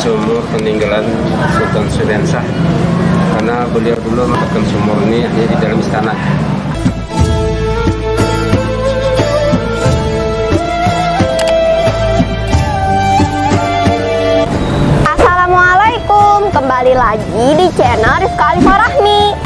sumur peninggalan Sultan Syariansah, karena beliau dulu menempatkan sumur ini hanya di dalam istana. Assalamualaikum, kembali lagi di channel Rizka Alifa Rahmi.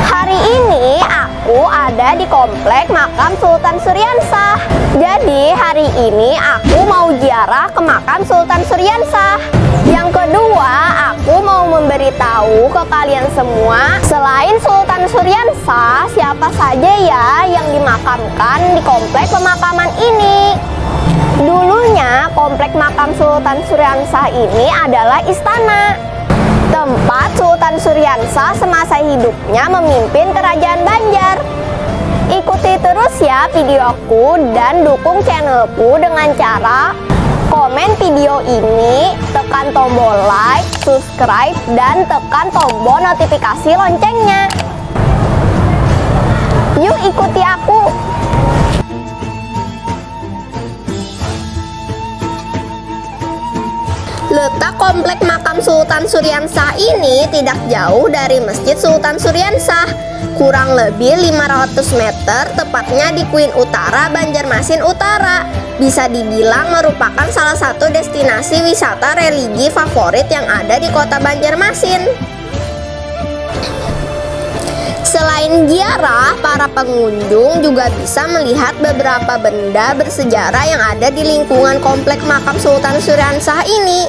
Hari ini aku ada di komplek makam Sultan Syariansah. Jadi hari ini aku mau ziarah ke makam Sultan Syariansah. Yang kedua, aku mau memberitahu ke kalian semua, selain Sultan Syariansah, siapa saja ya yang dimakamkan di komplek pemakaman ini. Dulunya komplek makam Sultan Syariansah ini adalah istana, tempat Sultan Syariansah semasa hidupnya memimpin kerajaan Banjar. Ikuti terus ya videoku dan dukung channelku dengan cara komen video ini, tekan tombol like, subscribe, dan tekan tombol notifikasi loncengnya. Yuk ikuti aku. Letak komplek makam Sultan Syariansah ini tidak jauh dari Masjid Sultan Syariansah, kurang lebih 500 meter, tepatnya di Kuin Utara, Banjarmasin Utara. Bisa dibilang merupakan salah satu destinasi wisata religi favorit yang ada di kota Banjarmasin. Selain ziarah, para pengunjung juga bisa melihat beberapa benda bersejarah yang ada di lingkungan komplek makam Sultan Syariansah ini.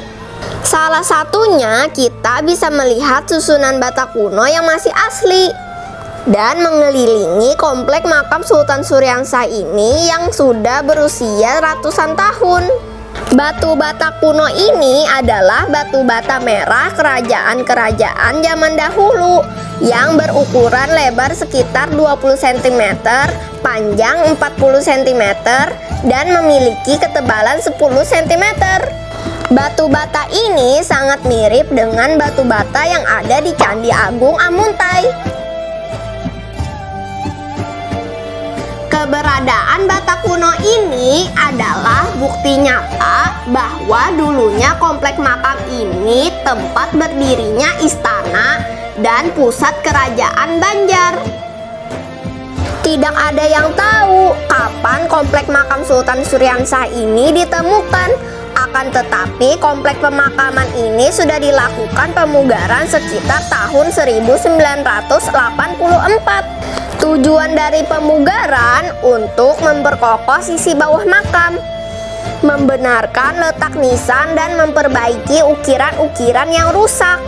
Salah satunya kita bisa melihat susunan bata kuno yang masih asli. Dan mengelilingi komplek makam Sultan Syariansah ini yang sudah berusia ratusan tahun. Batu bata kuno ini adalah batu bata merah kerajaan-kerajaan zaman dahulu yang berukuran lebar sekitar 20 cm, panjang 40 cm, dan memiliki ketebalan 10 cm. Batu bata ini sangat mirip dengan batu bata yang ada di Candi Agung Amuntai. Keberadaan bata kuno ini adalah bukti nyata bahwa dulunya komplek makam ini tempat berdirinya istana dan pusat kerajaan Banjar. Tidak ada yang tahu kapan komplek makam Sultan Syariansah ini ditemukan. Akan tetapi komplek pemakaman ini sudah dilakukan pemugaran sekitar tahun 1984. Tujuan dari pemugaran untuk memperkokoh sisi bawah makam, membenarkan letak nisan, dan memperbaiki ukiran-ukiran yang rusak.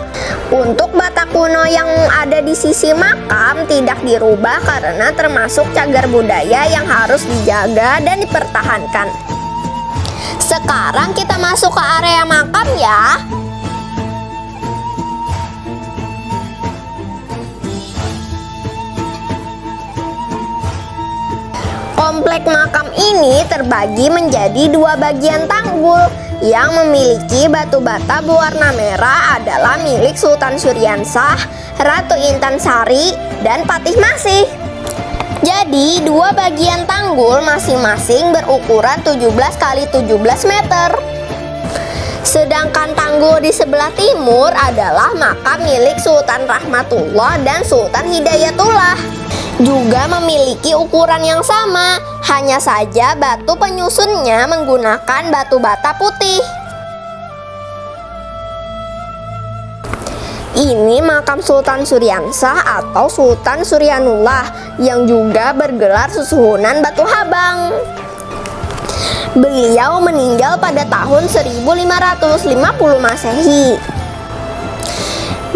Untuk bata kuno yang ada di sisi makam tidak dirubah karena termasuk cagar budaya yang harus dijaga dan dipertahankan. Sekarang kita masuk ke area makam ya. Komplek makam ini terbagi menjadi dua bagian tanggul. Yang memiliki batu bata berwarna merah adalah milik Sultan Syariansah, Ratu Intan Sari, dan Patih Masih. Jadi dua bagian tanggul masing-masing berukuran 17 x 17 meter. Sedangkan tanggul di sebelah timur adalah makam milik Sultan Rahmatullah dan Sultan Hidayatullah. Juga memiliki ukuran yang sama, hanya saja batu penyusunnya menggunakan batu bata putih. Ini makam Sultan Syariansah atau Sultan Suryanullah yang juga bergelar susuhunan Batu Habang. Beliau meninggal pada tahun 1550 Masehi.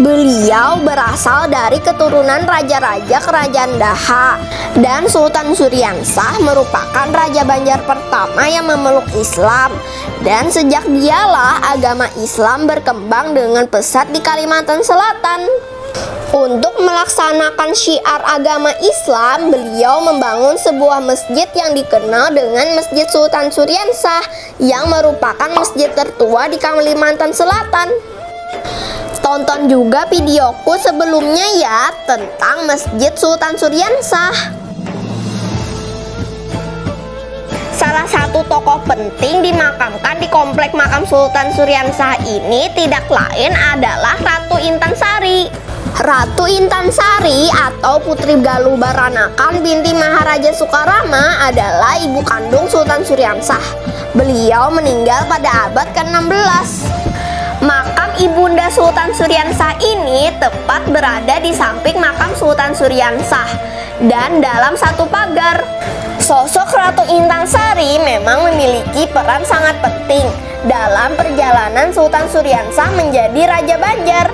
Beliau berasal dari keturunan raja-raja kerajaan Daha, dan Sultan Syariansah merupakan raja Banjar pertama yang memeluk Islam. Dan sejak dialah agama Islam berkembang dengan pesat di Kalimantan Selatan. Untuk melaksanakan syiar agama Islam, beliau membangun sebuah masjid yang dikenal dengan Masjid Sultan Syariansah, yang merupakan masjid tertua di Kalimantan Selatan. Tonton juga videoku sebelumnya ya tentang Masjid Sultan Syariansah. Salah satu tokoh penting dimakamkan di komplek makam Sultan Suryansah ini tidak lain adalah Ratu Intansari. Ratu Intansari atau Putri Galuh Baranakan binti Maharaja Soekarama adalah ibu kandung Sultan Suryansah. Beliau meninggal pada abad ke-16. Makam ibunda Sultan Suryansah ini tepat berada di samping makam Sultan Suryansah dan dalam satu pagar. Sosok Ratu Intansari memang memiliki peran sangat penting dalam perjalanan Sultan Suryansah menjadi Raja Banjar.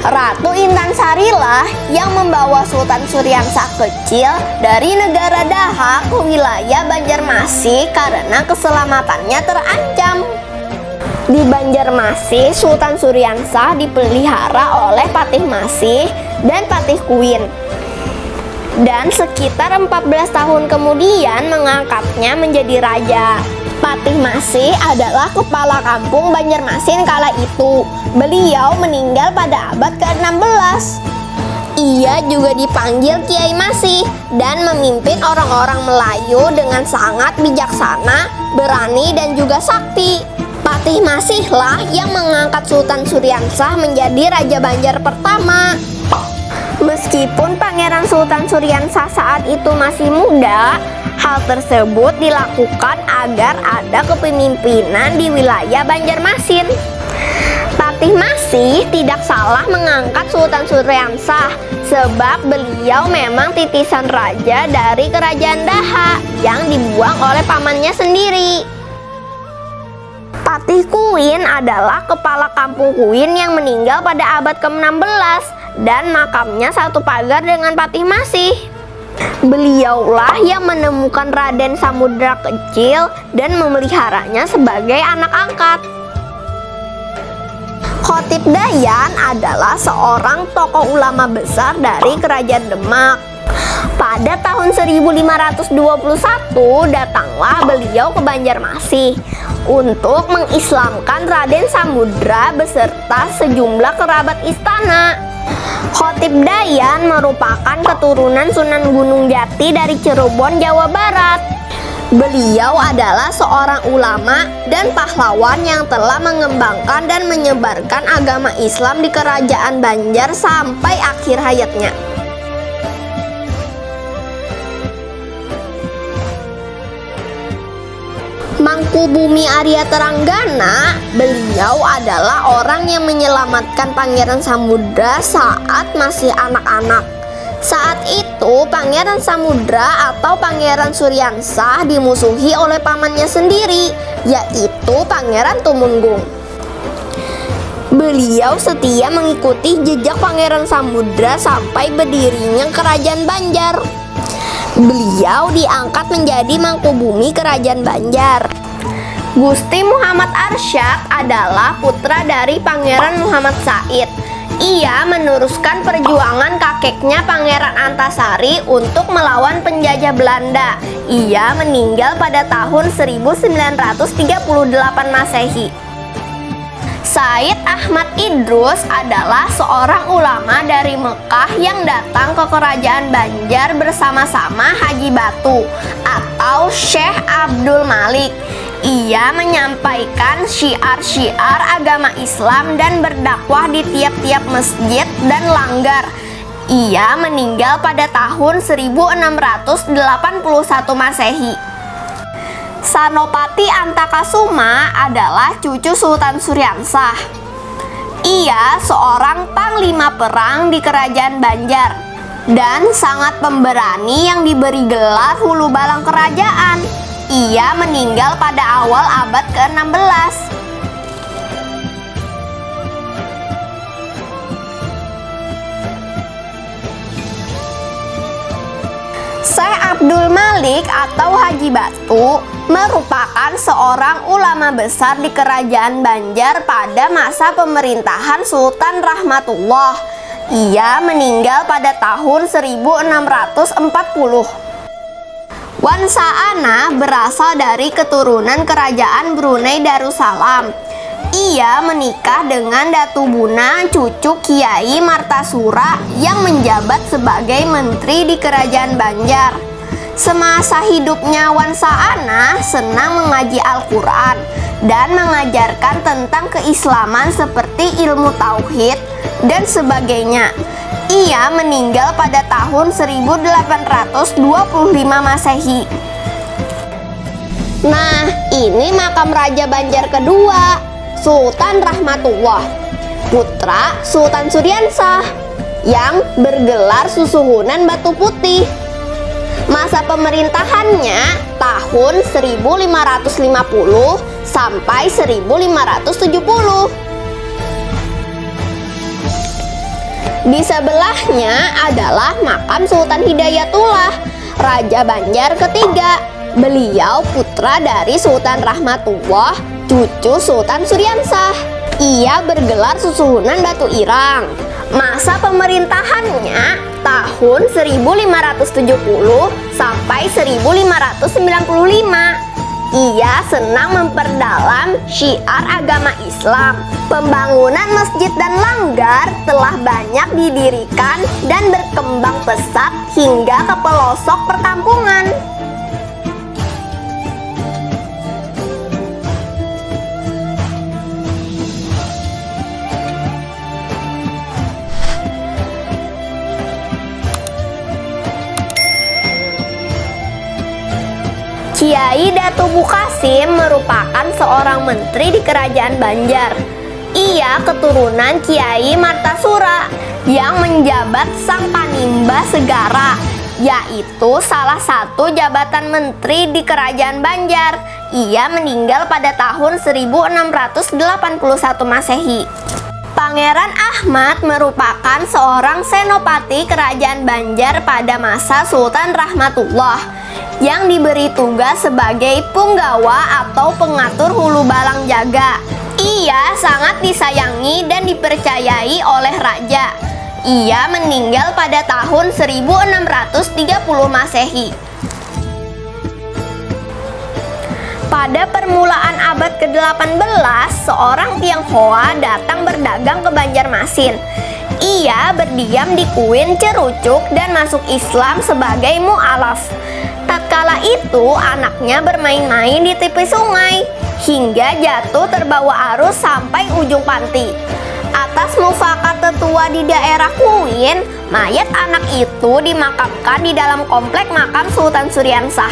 Ratu Intansari lah yang membawa Sultan Suryansah kecil dari negara Daha ke wilayah Banjarmasin karena keselamatannya terancam. Di Banjarmasin, Sultan Suryansah dipelihara oleh Patih Masih dan Patih Kuin. Dan sekitar 14 tahun kemudian mengangkatnya menjadi raja. Patih Masih adalah kepala kampung Banjarmasin kala itu. Beliau meninggal pada abad ke-16. Ia juga dipanggil Kiai Masih dan memimpin orang-orang Melayu dengan sangat bijaksana, berani dan juga sakti. Patih Masih lah yang mengangkat Sultan Suryansah menjadi Raja Banjar pertama. Meskipun Pangeran Sultan Suryansah saat itu masih muda, hal tersebut dilakukan agar ada kepemimpinan di wilayah Banjarmasin. Patih Masih tidak salah mengangkat Sultan Suryansah sebab beliau memang titisan raja dari kerajaan Daha yang dibuang oleh pamannya sendiri. Patih Kuin adalah kepala kampung Kuin yang meninggal pada abad ke-16 dan makamnya satu pagar dengan Patih Masih. Beliaulah yang menemukan Raden Samudra kecil dan memeliharanya sebagai anak angkat. Khotib Dayan adalah seorang tokoh ulama besar dari Kerajaan Demak. Pada tahun 1521 datanglah beliau ke Banjarmasin untuk mengislamkan Raden Samudra beserta sejumlah kerabat istana. Khotib Dayan merupakan keturunan Sunan Gunung Jati dari Cirebon, Jawa Barat. Beliau adalah seorang ulama dan pahlawan yang telah mengembangkan dan menyebarkan agama Islam di Kerajaan Banjar sampai akhir hayatnya. Mangkubumi Arya Teranggana, beliau adalah orang yang menyelamatkan Pangeran Samudra saat masih anak-anak. Saat itu Pangeran Samudra atau Pangeran Suryansah dimusuhi oleh pamannya sendiri, yaitu Pangeran Tumenggung. Beliau setia mengikuti jejak Pangeran Samudra sampai berdirinya Kerajaan Banjar. Beliau diangkat menjadi Mangkubumi Kerajaan Banjar. Gusti Muhammad Arsyad adalah putra dari Pangeran Muhammad Said. Ia meneruskan perjuangan kakeknya Pangeran Antasari untuk melawan penjajah Belanda. Ia meninggal pada tahun 1938 Masehi. Said Ahmad Idrus adalah seorang ulama dari Mekah yang datang ke Kerajaan Banjar bersama-sama Haji Batu atau Syekh Abdul Malik. Ia menyampaikan syiar-syiar agama Islam dan berdakwah di tiap-tiap masjid dan langgar. Ia meninggal pada tahun 1681 Masehi. Sanopati Antakasuma adalah cucu Sultan Suryansah. Ia seorang panglima perang di Kerajaan Banjar dan sangat pemberani yang diberi gelar Hulu Balang Kerajaan. Ia meninggal pada awal abad ke-16. Syekh Abdul Malik atau Haji Batu merupakan seorang ulama besar di Kerajaan Banjar pada masa pemerintahan Sultan Rahmatullah. Ia meninggal pada tahun 1640. Wansa'ana berasal dari keturunan Kerajaan Brunei Darussalam. Ia menikah dengan Datu Buna, cucu Kiai Martasura yang menjabat sebagai menteri di Kerajaan Banjar. Semasa hidupnya Wan Sa'ana senang mengaji Al-Quran dan mengajarkan tentang keislaman seperti ilmu tauhid dan sebagainya. Ia meninggal pada tahun 1825 Masehi. Nah, ini makam Raja Banjar kedua, Sultan Rahmatullah, putra Sultan Suryansah, yang bergelar Susuhunan Batu Putih. Masa pemerintahannya tahun 1550 sampai 1570. Di sebelahnya adalah makam Sultan Hidayatullah, Raja Banjar ketiga. Beliau putra dari Sultan Rahmatullah, cucu Sultan Suryansah. Ia bergelar Susuhunan Batu Irang. Masa pemerintahannya tahun 1570 sampai 1595. Ia senang memperdalam syiar agama Islam. Pembangunan masjid dan langgar telah banyak didirikan dan berkembang pesat hingga ke pelosok perkampungan. Kiai Datu Bukasim merupakan seorang menteri di Kerajaan Banjar. Ia keturunan Kiai Martasura yang menjabat Sang Panimba Segara, yaitu salah satu jabatan menteri di Kerajaan Banjar. Ia meninggal pada tahun 1681 Masehi. Pangeran Ahmad merupakan seorang senopati Kerajaan Banjar pada masa Sultan Rahmatullah yang diberi tugas sebagai punggawa atau pengatur hulu balang jaga. Ia sangat disayangi dan dipercayai oleh raja. Ia meninggal pada tahun 1630 Masehi. Pada permulaan abad ke-18, seorang Tionghoa datang berdagang ke Banjarmasin. Ia berdiam di Kuin Cerucuk dan masuk Islam sebagai mu'alaf. Tatkala itu anaknya bermain-main di tepi sungai hingga jatuh terbawa arus sampai ujung panti. Atas mufakat tetua di daerah Kuin, mayat anak itu dimakamkan di dalam komplek makam Sultan Suryansah.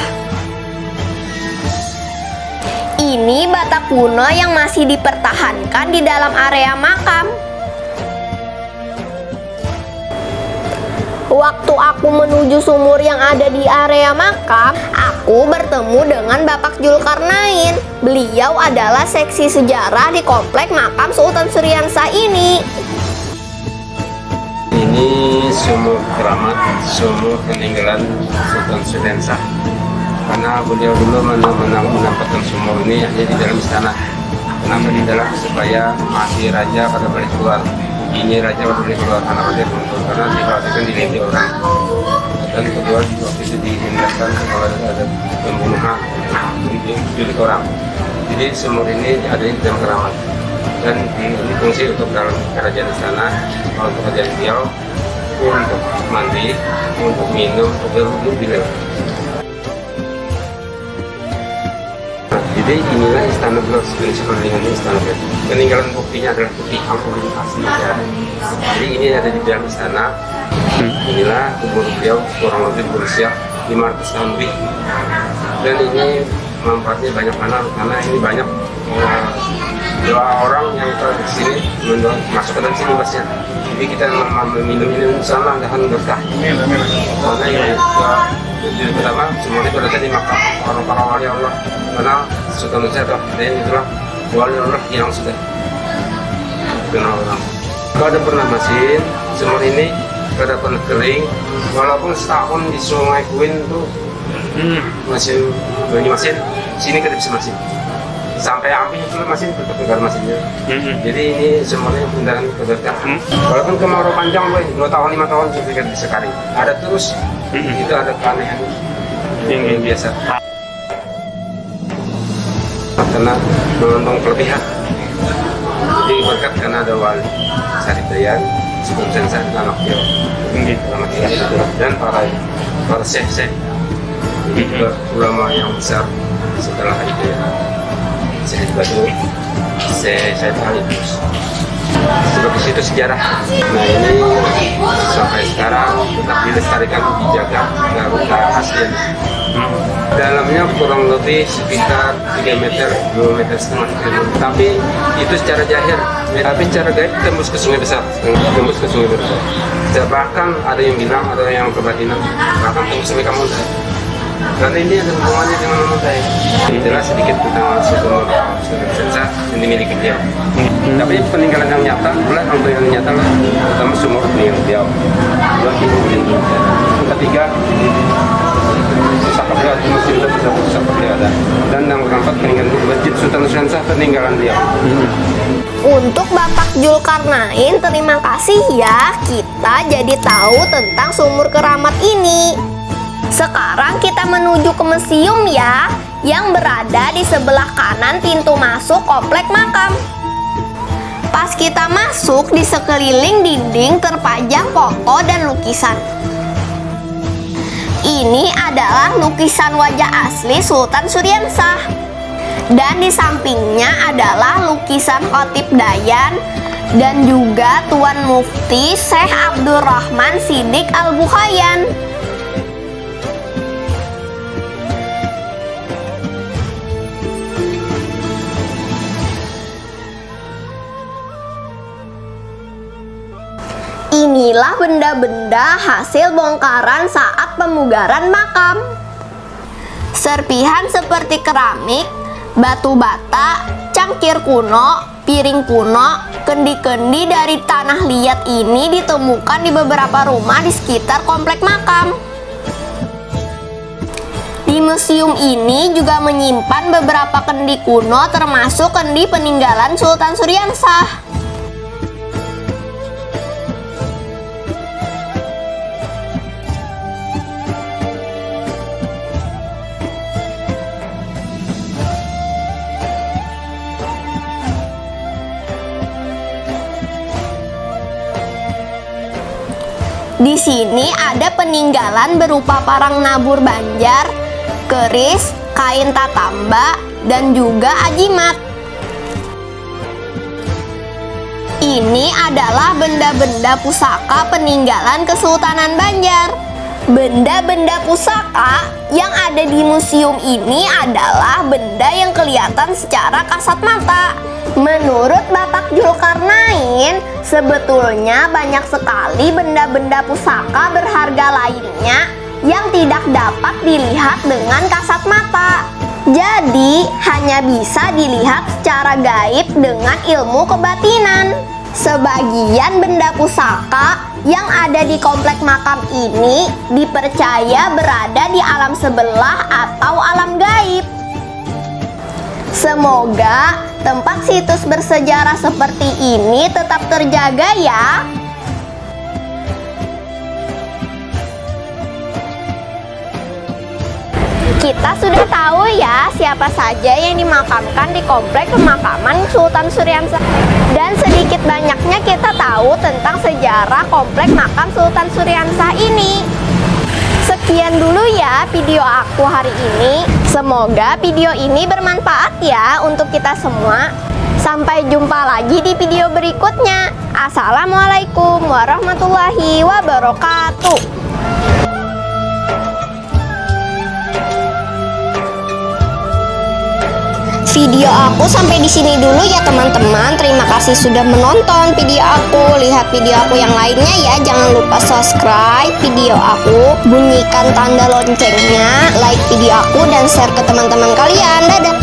Ini bata kuno yang masih dipertahankan di dalam area makam. Waktu aku menuju sumur yang ada di area makam, aku bertemu dengan Bapak Julkarnain. Beliau adalah seksi sejarah di komplek makam Sultan Suryansah ini. Ini sumur keramat, sumur peninggalan Sultan Suryansah. Karena beliau dulu menempatkan sumur ini hanya di dalam istana. Kenapa di dalam? Supaya mati raja pada balik keluar. Ini raja boleh keluar karena raja runtuh, karena dikhawatirkan dilintir orang. Dan kedua waktu itu dihindarkan kalau ada pembunuhan diculik orang. Jadi sumur ini ada di dalam keramat dan ini fungsi untuk dalam kerajaan istana, untuk kerajaan beliau, untuk mandi, untuk minum, untuk bilir. Jadi inilah istana beliau, seperti ini istana beliau. Peninggalan buktinya adalah bukti angkurin asli ya. Jadi ini ada di dalam istana. Inilah umur beliau kurang lebih berusia 500 tahun lebih. Dan ini manfaatnya banyak mana? Karena ini banyak dua orang yang ke sini masuk ke dalam sini masnya. Jadi kita meminum ini sama dengan berkah. Karena ini tujuan pertama semua itu berada di makam orang-orang wali Allah. Karena Sultan Nusantara dan itulah wali Allah yang sudah kenal orang. Kalau ada pernah masin, sumur ini kalau ada pernah kering, walaupun setahun di Sungai Kuin itu masih banyak masin, sini kita bisa masin. Sampai api itu masin tetap negara masinnya. Jadi ini semuanya beneran berkah. Walaupun kemarau panjang, 2 tahun 5 tahun kita bisa kering. Ada terus, itu ada keanehan yang biasa. Karena mengandung kelebihan. Jadi berkat karena ada wali Sarip Dayan, Sultan Suryansah, anak dia, dan para syekh-syekh ini juga ulama yang besar setelah itu ya. Saya juga tuh saya sekaligus sebagai situs sejarah. Nah ini sampai sekarang tetap dilestarikan, dijaga garuda asli. Dalamnya kurang lebih sekitar 3 meter, 2 meter setengah. Tapi itu secara jahir. Tapi secara gaib tembus ke sungai besar, tembus ke sungai besar. Bahkan ada yang bilang, ada yang kebatinan, bahkan tembus sampai kamu. Karena ini ada hubungannya dengan Montai. Itulah sedikit tentang sumur Suriansa yang dimiliki beliau. Tapi peninggalan yang nyata, peninggalan nyata lah, pertama sumur peninggalan beliau. Kedua peninggalan. Ketiga, pusaka beliau, masih ada pusaka beliau ada. Dan yang keempat peninggalan Masjid Sultan Suriansa peninggalan beliau. Untuk Bapak Zulkarnain, terima kasih ya, kita jadi tahu tentang sumur keramat ini. Sekarang kita menuju ke museum ya, yang berada di sebelah kanan pintu masuk komplek makam. Pas kita masuk, di sekeliling dinding terpajang foto dan lukisan. Ini adalah lukisan wajah asli Sultan Suriansah. Dan di sampingnya adalah lukisan Khotib Dayan dan juga Tuan Mufti Syekh Abdurrahman Siddiq Al-Bukhayan. Inilah benda-benda hasil bongkaran saat pemugaran makam. Serpihan seperti keramik, batu bata, cangkir kuno, piring kuno, kendi-kendi dari tanah liat ini ditemukan di beberapa rumah di sekitar komplek makam. Di museum ini juga menyimpan beberapa kendi kuno termasuk kendi peninggalan Sultan Suriansah. Di sini ada peninggalan berupa parang nabur banjar, keris, kain tatamba, dan juga ajimat. Ini adalah benda-benda pusaka peninggalan Kesultanan Banjar. Benda-benda pusaka yang ada di museum ini adalah benda yang kelihatan secara kasat mata. Menurut Bapak Zulkarnain, sebetulnya banyak sekali benda-benda pusaka berharga lainnya yang tidak dapat dilihat dengan kasat mata. Jadi, hanya bisa dilihat secara gaib dengan ilmu kebatinan. Sebagian benda pusaka yang ada di komplek makam ini dipercaya berada di alam sebelah atau alam gaib. Semoga tempat situs bersejarah seperti ini tetap terjaga ya. Kita sudah tahu ya siapa saja yang dimakamkan di komplek pemakaman Sultan Suriansah. Dan sedikit banyaknya kita tahu tentang sejarah komplek makam Sultan Suriansah ini. Sekian dulu ya video aku hari ini. Semoga video ini bermanfaat ya untuk kita semua. Sampai jumpa lagi di video berikutnya. Assalamualaikum warahmatullahi wabarakatuh. Video aku sampai di sini dulu ya teman-teman. Terima kasih sudah menonton video aku. Lihat video aku yang lainnya ya. Jangan lupa subscribe video aku, bunyikan tanda loncengnya, like video aku dan share ke teman-teman kalian. Dadah.